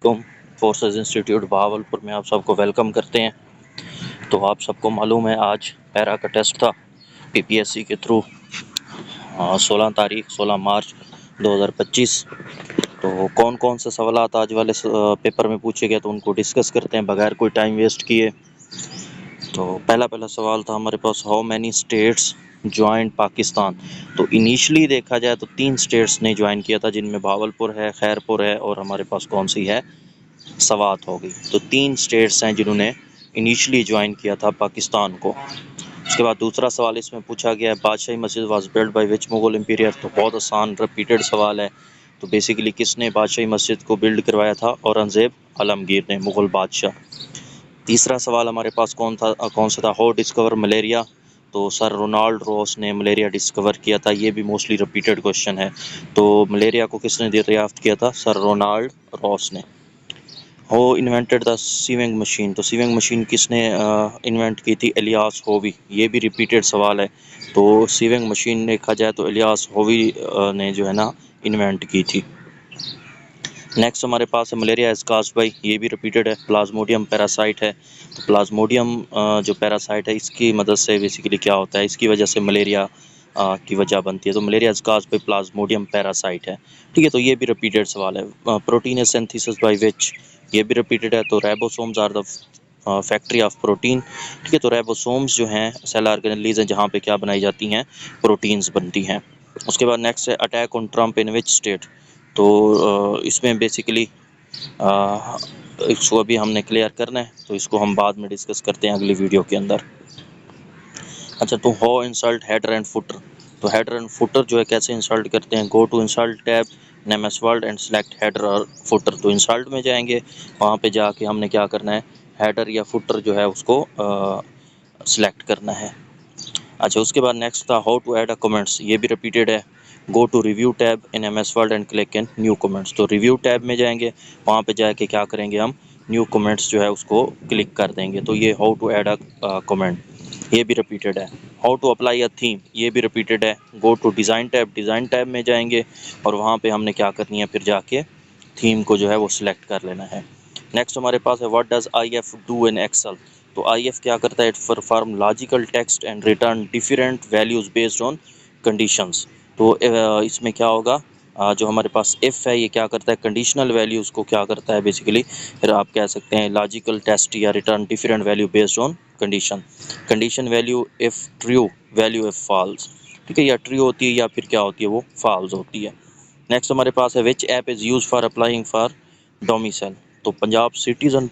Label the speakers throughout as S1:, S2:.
S1: تم forces institute Bahawalpur میں آپ سب کو ویلکم کرتے ہیں۔ تو آپ سب کو معلوم ہے آج پیرا کا ٹیسٹ تھا پی پی ایس سی کے تھرو 16 مارچ 2025۔ تو کون کون سے سوالات آج والے پیپر میں پوچھے گئے تو ان کو ڈسکس کرتے ہیں بغیر کوئی ٹائم ویسٹ کیے۔ تو پہلا سوال تھا ہمارے پاس، how many states joint Pakistan. تو انیشلی دیکھا جائے تو 3 اسٹیٹس نے جوائن کیا تھا، جن میں بہاولپور ہے، خیرپور ہے اور ہمارے پاس کون سی ہے، سوات ہوگی۔ تو 3 اسٹیٹس ہیں جنہوں نے انیشلی جوائن کیا تھا پاکستان کو۔ اس کے بعد دوسرا سوال اس میں پوچھا گیا ہے، Badshahi Masjid was built by which Mughal emperor. تو بہت آسان ریپیٹڈ سوال ہے۔ تو بیسیکلی کس نے بادشاہی مسجد کو بلڈ کروایا تھا؟ اورنگزیب عالمگیر نے، مغل بادشاہ۔ تیسرا سوال ہمارے پاس کون سا تھا، ہو ڈسکور ملیریا۔ تو سر رونالڈ روس نے ملیریا ڈسکور کیا تھا۔ یہ بھی موسٹلی ریپیٹڈ کوشچن ہے۔ تو ملیریا کو کس نے دریافت کیا تھا؟ سر رونالڈ روس نے۔ ہو انوینٹڈ دا سیونگ مشین۔ تو سیونگ مشین کس نے انوینٹ کی تھی؟ الیاس ہووی۔ یہ بھی ریپیٹڈ سوال ہے۔ تو سیونگ مشین دیکھا جائے تو الیاس ہووی نے جو ہے نا انوینٹ کی تھی۔ نیکسٹ ہمارے پاس ہے ملیریا از کازڈ بائی، یہ بھی ریپیٹڈ ہے، پلازموڈیم پیراسائٹ ہے۔ تو پلازموڈیم جو پیراسائٹ ہے، اس کی مدد سے بیسیکلی کیا ہوتا ہے، اس کی وجہ سے ملیریا کی وجہ بنتی ہے۔ تو malaria is caused by plasmodium parasite ہے، ٹھیک ہے۔ تو یہ بھی ریپیٹڈ سوال ہے۔ Protein is synthesis by which, یہ بھی ریپیٹڈ ہے۔ تو ribosomes are the factory of protein, ٹھیک ہے۔ تو ریبوسومز جو ہیں سیل آرگینیلیز ہیں جہاں پہ کیا بنائی جاتی ہیں، پروٹینز بنتی ہیں۔ اس کے بعد نیکسٹ ہے attack on Trump in which state. تو اس میں بیسیکلی اس کو ابھی ہم نے کلیئر کرنا ہے، تو اس کو ہم بعد میں ڈسکس کرتے ہیں اگلی ویڈیو کے اندر۔ اچھا، تو ہو انسلٹ ہیڈر اینڈ فوٹر۔ تو ہیڈر اینڈ فوٹر جو ہے کیسے انسلٹ کرتے ہیں، go to insert tab in M S Word and select header اور فوٹر۔ تو انسلٹ میں جائیں گے، وہاں پہ جا کے ہم نے کیا کرنا ہے، ہیڈر یا فوٹر جو ہے اس کو سلیکٹ کرنا ہے۔ اچھا، اس کے بعد نیکسٹ تھا how to add a comments, یہ بھی ریپیٹڈ ہے۔ Go to review tab in M S Word and click in new comments. تو ریویو ٹیب میں جائیں گے، وہاں پہ جا کے کیا کریں گے، ہم نیو کمنٹس جو ہے اس کو کلک کر دیں گے۔ تو یہ how to add a comment, یہ بھی ریپیٹڈ ہے۔ How to apply a theme, یہ بھی ریپیٹڈ ہے۔ Go to design tab, design tab میں جائیں گے اور وہاں پہ ہم نے کیا کرنی ہے، پھر جا کے تھیم کو جو ہے وہ سلیکٹ کر لینا ہے۔ نیکسٹ ہمارے پاس ہے what does I F do in Excel. تو آئی ایف کیا کرتا ہے، it perform logical text and return different values based on conditions. تو اس میں کیا ہوگا، جو ہمارے پاس ایف ہے یہ کیا کرتا ہے، کنڈیشنل ویلیوز کو کیا کرتا ہے بیسیکلی، پھر آپ کہہ سکتے ہیں لاجیکل ٹیسٹ یا return different value based on condition. Condition value if true, value if false, ٹھیک ہے، یا ٹریو ہوتی ہے یا پھر کیا ہوتی ہے، وہ فالس ہوتی ہے۔ نیکسٹ ہمارے پاس ہے which app is use for applying for domicile. تو پنجاب سٹیزن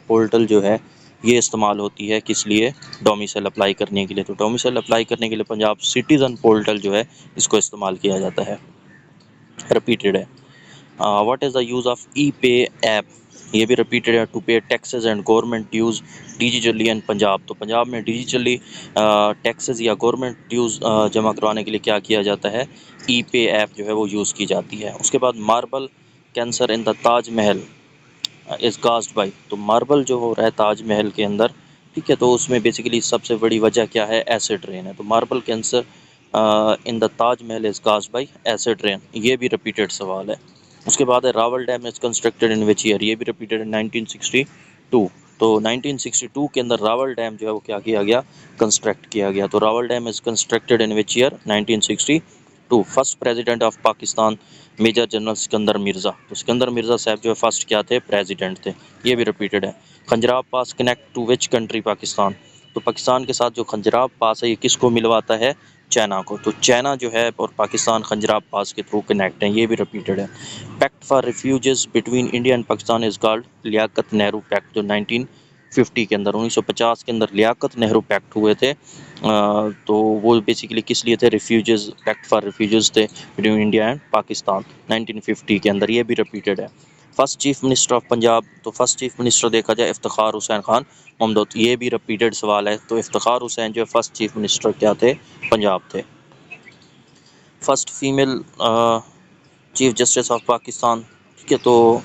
S1: پورٹل جو ہے یہ استعمال ہوتی ہے کس لیے، ڈومیسائل اپلائی کرنے کے لیے۔ تو ڈومیسائل اپلائی کرنے کے لیے پنجاب سٹیزن پورٹل جو ہے اس کو استعمال کیا جاتا ہے، ریپیٹڈ ہے۔ What is the use of e pay app, یہ بھی ریپیٹڈ ہے۔ To pay taxes and government dues digitally in Punjab. تو پنجاب میں ڈیجیٹلی ٹیکسز یا گورنمنٹ ڈیوز جمع کروانے کے لیے کیا کیا جاتا ہے، ای پے ایپ جو ہے وہ یوز کی جاتی ہے۔ اس کے بعد marble cancer in the Taj Mahal is caused by. تو ماربل جو ہو رہا ہے تاج محل کے اندر، ٹھیک ہے، تو اس میں بیسیکلی سب سے بڑی وجہ کیا ہے، ایسڈ رین ہے۔ تو marble cancer in the Taj Mahal is caused by acid rain, یہ بھی ریپیٹڈ سوال ہے۔ اس کے بعد ہے Rawal dam is constructed in which year, یہ بھی ریپیٹڈ ہے، 1962۔ تو 1962 کے اندر راول ڈیم جو ہے وہ کیا کیا گیا، کنسٹرکٹ کیا گیا۔ تو Rawal dam is constructed in which year, 1962۔ First president of Pakistan major general Sikandar Mirza. تو سکندر مرزا صاحب جو ہے فرسٹ کیا تھے، پریزیڈنٹ تھے، یہ بھی ریپیٹڈ ہے۔ Khunjerab pass connect to which country, Pakistan. تو پاکستان کے ساتھ جو خنجراب پاس ہے یہ کس کو ملواتا ہے، چائنا کو۔ تو چائنا جو ہے اور پاکستان خنجراب پاس کے تھرو کنیکٹ ہیں، یہ بھی ریپیٹڈ ہے۔ Pact for refugees between India and Pakistan is called Liaquat Nehru pact. جو 1950 کے اندر، 1950 کے اندر لیاقت نہرو پیکٹ ہوئے تھے، تو وہ بیسیکلی کس لیے تھے، ریفیوجز، پیکٹ فار ریفیوجز تھے بٹوین انڈیا اینڈ پاکستان 1950 کے اندر، یہ بھی ریپیٹڈ ہے۔ First chief minister of Punjab, تو فرسٹ چیف منسٹر دیکھا جائے افتخار حسین خان محمود، یہ بھی ریپیٹڈ سوال ہے۔ تو افتخار حسین جو فرسٹ چیف منسٹر کیا تھے، پنجاب تھے۔ First female chief justice of Pakistan, ٹھیک ہے، تو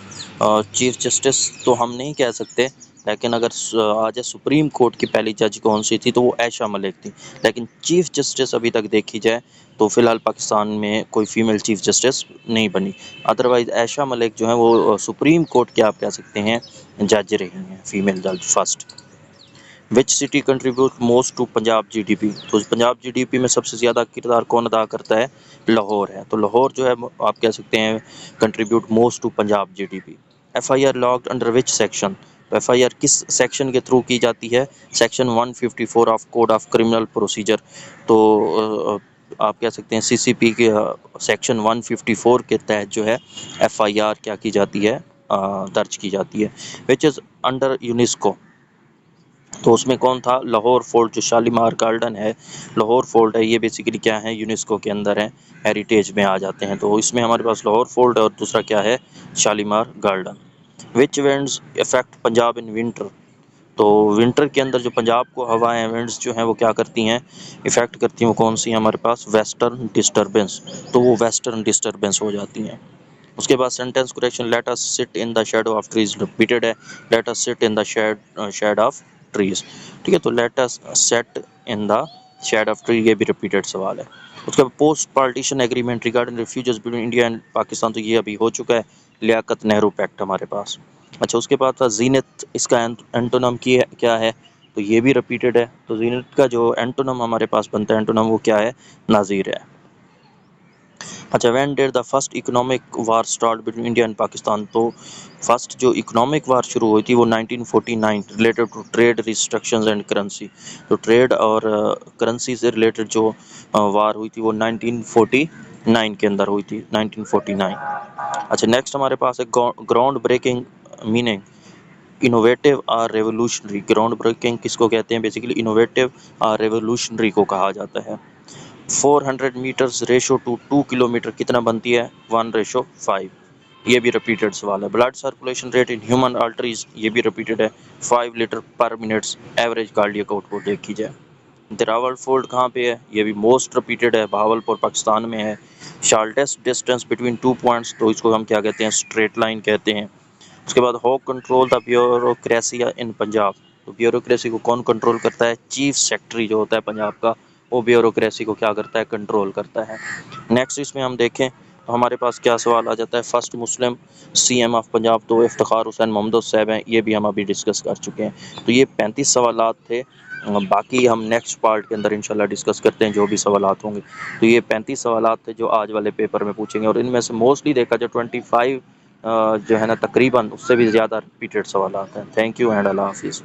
S1: چیف جسٹس تو ہم نہیں کہہ سکتے، لیکن اگر آ جائے سپریم کورٹ کی پہلی جج کون سی تھی تو وہ عائشہ ملک تھی، لیکن چیف جسٹس ابھی تک دیکھی جائے تو فی الحال پاکستان میں کوئی فیمیل چیف جسٹس نہیں بنی، ادروائز عائشہ ملک جو ہیں وہ سپریم کورٹ کے آپ کہہ سکتے ہیں جج رہی ہیں، فیمیل جج first. Which city contribute most to Punjab G D P, تو پنجاب جی ڈی پی میں سب سے زیادہ کردار کون ادا کرتا ہے؟ لاہور ہے، تو لاہور جو ہے آپ کہہ سکتے ہیں contribute most to Punjab G D P. F I R logged under which section, تو ایف آئی آر کس سیکشن کے تھرو کی جاتی ہے؟ Section 154 of code of criminal procedure, تو آپ کہہ سکتے ہیں سی سی پی کے سیکشن 154 کے تحت جو ہے ایف آئی آر کیا کی جاتی ہے؟ درج کی جاتی ہے۔ وچ از انڈر یونیسکو، تو اس میں کون تھا؟ لاہور فورٹ، جو شالیمار گارڈن ہے، لاہور فورٹ ہے، یہ بیسیکلی کیا ہے؟ یونیسکو کے اندر ہے، ہیریٹیج میں آ جاتے ہیں، تو اس میں ہمارے پاس لاہور فورٹ ہے اور دوسرا کیا ہے؟ Shalimar garden. Which winds affect Punjab in winter, تو ونٹر کے اندر جو پنجاب کو ہوائیں وینڈز جو ہیں وہ کیا کرتی ہیں؟ افیکٹ کرتی ہیں، وہ کون سی ہیں ہمارے پاس؟ ویسٹرن ڈسٹربنس، تو وہ ویسٹرن ڈسٹربنس ہو جاتی ہیں۔ اس کے بعد sentence correction, let us sit in the shadow of trees, repeated ہے، let us sit in the shade of trees, ٹھیک ہے، تو let us sit in the shade of tree, یہ بھی ریپیٹڈ سوال ہے۔ اس کے بعد post partition agreement regarding refugees between India and Pakistan, تو یہ ابھی ہو چکا ہے، لیاقت نہرو پیکٹ ہمارے پاس۔ اچھا، اس کے بعد تھا زینت، اس کا اینٹونم کیا ہے؟ تو یہ بھی ریپیٹڈ ہے، تو زینت کا جو اینٹونم ہمارے پاس بنتا ہے اینٹونم، وہ کیا ہے؟ نظیر ہے۔ اچھا، when did the first economic war start between India and Pakistan, تو فرسٹ جو اکنامک وار شروع ہوئی تھی وہ 1949 related to trade restrictions and currency, تو ٹریڈ اور کرنسی سے ریلیٹڈ جو وار ہوئی تھی وہ 1949 کے اندر ہوئی تھی، 1949۔ اچھا، نیکسٹ ہمارے پاس ہے گراؤنڈ بریکنگ میننگ، انوویٹیو اور ریولوشنری، گراؤنڈ بریکنگ کس کو کہتے ہیں؟ بیسیکلی انوویٹیو اور ریولوشنری کو کہا جاتا ہے۔ 400 میٹرز ریشو ٹو 2 کلومیٹر کتنا بنتی ہے؟ 1:5، یہ بھی ریپیٹڈ سوال ہے۔ Blood circulation rate in human arteries, یہ بھی ریپیٹڈ ہے، 5 litre per minutes average cardiac output دیکھی جائے۔ دراول فولڈ کہاں پہ ہے؟ یہ بھی موسٹ ریپیٹڈ ہے، بہاولپور پاکستان میں ہے۔ شارٹیسٹ ڈسٹینس بٹوین 2 پوائنٹس، تو اس کو ہم کیا کہتے ہیں؟ اسٹریٹ لائن کہتے ہیں۔ اس کے بعد ہو کنٹرول دا بیوروکریسی ان پنجاب، تو بیوروکریسی کو کون کنٹرول کرتا ہے؟ چیف سیکرٹری جو ہوتا ہے پنجاب کا، وہ بیوروکریسی کو کیا کرتا ہے؟ کنٹرول کرتا ہے۔ نیکسٹ اس میں ہم دیکھیں تو ہمارے پاس کیا سوال آ جاتا ہے؟ First Muslim C M of Punjab, تو افتخار حسین محمد صاحب ہیں، یہ بھی ہم ابھی ڈسکس کر چکے ہیں۔ تو یہ 35 سوالات تھے، باقی ہم نیکسٹ پارٹ کے اندر انشاءاللہ ڈسکس کرتے ہیں جو بھی سوالات ہوں گے۔ تو یہ 35 سوالات تھے جو آج والے پیپر میں پوچھیں گے، اور ان میں سے موسٹلی دیکھا جو 25 جو ہے نا تقریباً اس سے بھی زیادہ ریپیٹڈ سوالات ہیں۔ تھینک یو اینڈ اللہ حافظ۔